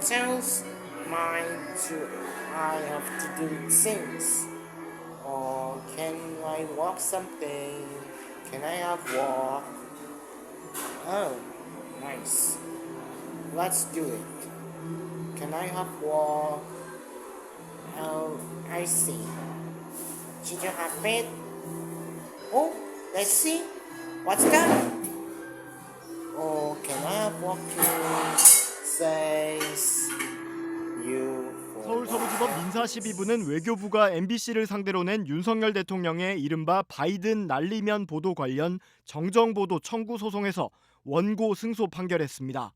tells mine to I have to do things. Or can I walk something? Can I have walk? Oh, nice. Let's do it. Can I have walk? Oh, I see. Did you have it? Oh, let's see. What's that? Oh, can I have walk too? Says you. 서울서부지법 민사12부는 외교부가 MBC를 상대로 낸 윤석열 대통령의 이른바 바이든 날리면 보도 관련 정정보도 청구 소송에서 원고 승소 판결했습니다.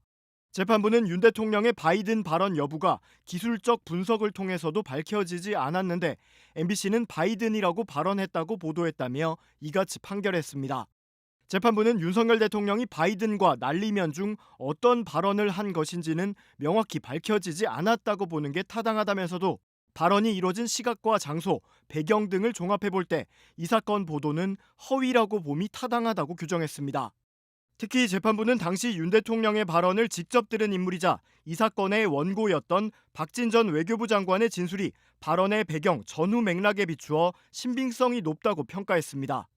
재판부는 윤 대통령의 바이든 발언 여부가 기술적 분석을 통해서도 밝혀지지 않았는데 MBC는 바이든이라고 발언했다고 보도했다며 이같이 판결했습니다. 재판부는 윤석열 대통령이 바이든과 날리면 중 어떤 발언을 한 것인지는 명확히 밝혀지지 않았다고 보는 게 타당하다면서도 발언이 이뤄진 시각과 장소, 배경 등을 종합해볼 때 이 사건 보도는 허위라고 봄이 타당하다고 규정했습니다. 특히 재판부는 당시 윤 대통령의 발언을 직접 들은 인물이자 이 사건의 원고였던 박진 전 외교부 장관의 진술이 발언의 배경, 전후 맥락에 비추어 신빙성이 높다고 평가했습니다.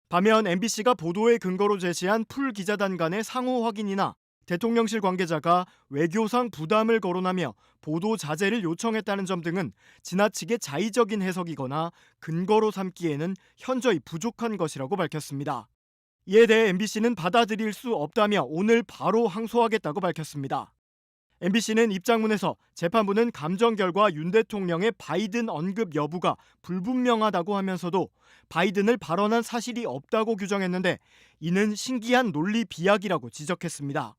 반면 MBC가 보도의 근거로 제시한 풀 기자단 간의 상호 확인이나 대통령실 관계자가 외교상 부담을 거론하며 보도 자제를 요청했다는 점 등은 지나치게 자의적인 해석이거나 근거로 삼기에는 현저히 부족한 것이라고 밝혔습니다. 이에 대해 MBC는 받아들일 수 없다며 오늘 바로 항소하겠다고 밝혔습니다. MBC는 입장문에서 재판부는 감정 결과 윤 대통령의 바이든 언급 여부가 불분명하다고 하면서도 바이든을 발언한 사실이 없다고 규정했는데 이는 신기한 논리 비약이라고 지적했습니다.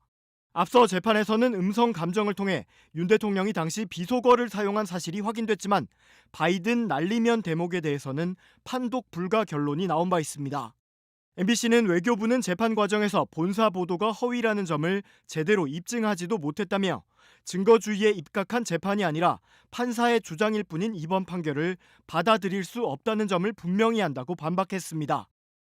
앞서 재판에서는 음성 감정을 통해 윤 대통령이 당시 비속어를 사용한 사실이 확인됐지만 바이든 날리면 대목에 대해서는 판독 불가 결론이 나온 바 있습니다. MBC는 외교부는 재판 과정에서 본사 보도가 허위라는 점을 제대로 입증하지도 못했다며 증거주의에 입각한 재판이 아니라 판사의 주장일 뿐인 이번 판결을 받아들일 수 없다는 점을 분명히 한다고 반박했습니다.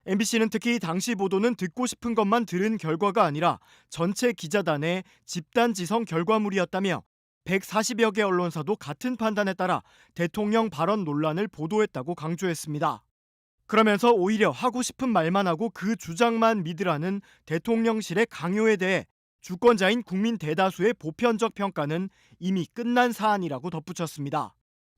MBC는 특히 당시 보도는 듣고 싶은 것만 들은 결과가 아니라 전체 기자단의 집단 지성 결과물이었다며 140여 개 언론사도 같은 판단에 따라 대통령 발언 논란을 보도했다고 강조했습니다. 그러면서 오히려 하고 싶은 말만 하고 그 주장만 믿으라는 대통령실의 강요에 대해 주권자인 국민 대다수의 보편적 평가는 이미 끝난 사안이라고 덧붙였습니다.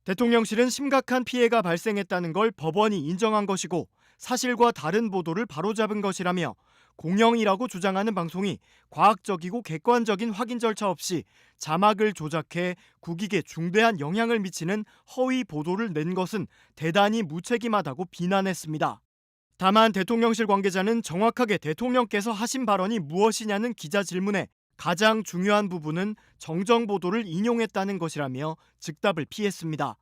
대통령실은 심각한 피해가 발생했다는 걸 법원이 인정한 것이고 사실과 다른 보도를 바로잡은 것이라며 공영이라고 주장하는 방송이 과학적이고 객관적인 확인 절차 없이 자막을 조작해 국익에 중대한 영향을 미치는 허위 보도를 낸 것은 대단히 무책임하다고 비난했습니다. 다만 대통령실 관계자는 정확하게 대통령께서 하신 발언이 무엇이냐는 기자 질문에 가장 중요한 부분은 정정 보도를 인용했다는 것이라며 즉답을 피했습니다.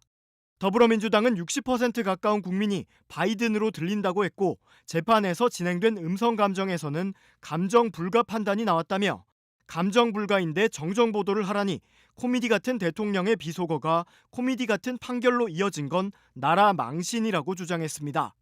더불어민주당은 60% 가까운 국민이 바이든으로 들린다고 했고 재판에서 진행된 음성 감정에서는 감정 불가 판단이 나왔다며 감정 불가인데 정정 보도를 하라니 코미디 같은 대통령의 비속어가 코미디 같은 판결로 이어진 건 나라 망신이라고 주장했습니다.